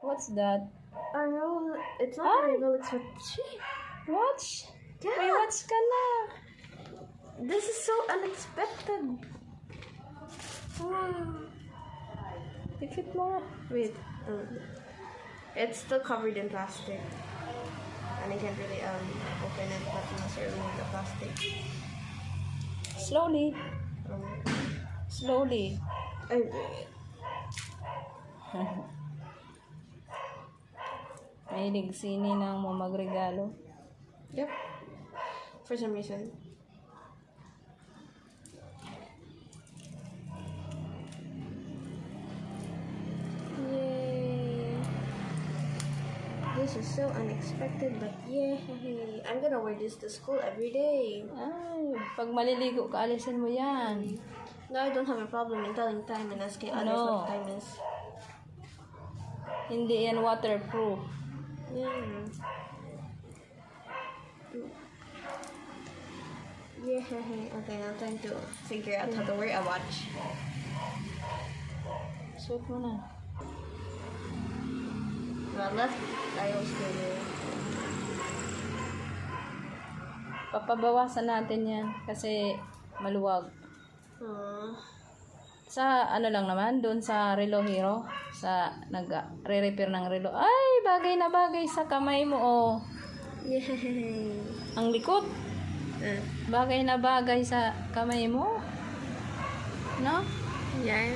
What's that? A roll. It's not a Rolex watch. Watch? Yeah. May watch ka na. This is so unexpected. Wow. Ikit mo. Wait. It's still covered in plastic. And I can't really open it but unless I remove the plastic. Slowly. Slowly. Mahilig sini nang mo magregalo. Yep. For some reason. Yay. This is so unexpected, but yay. I'm gonna wear this to school every day. Ay, pag maliligo ka, alisin mo yan. No, I don't have a problem in telling time and asking others No. what time is. Hindi yan waterproof. Yeah. Yeah. Okay, now time to figure out how to wear a watch. Suot mo na. Well, left, I also do. Papabawasan natin yan kasi maluwag. Sa ano lang naman, doon sa Relo Hero, sa nag-re-repair ng relo. Ay, bagay na bagay sa kamay mo, oh. Yay! Ang likot. Bagay na bagay sa kamay mo. No? Yeah.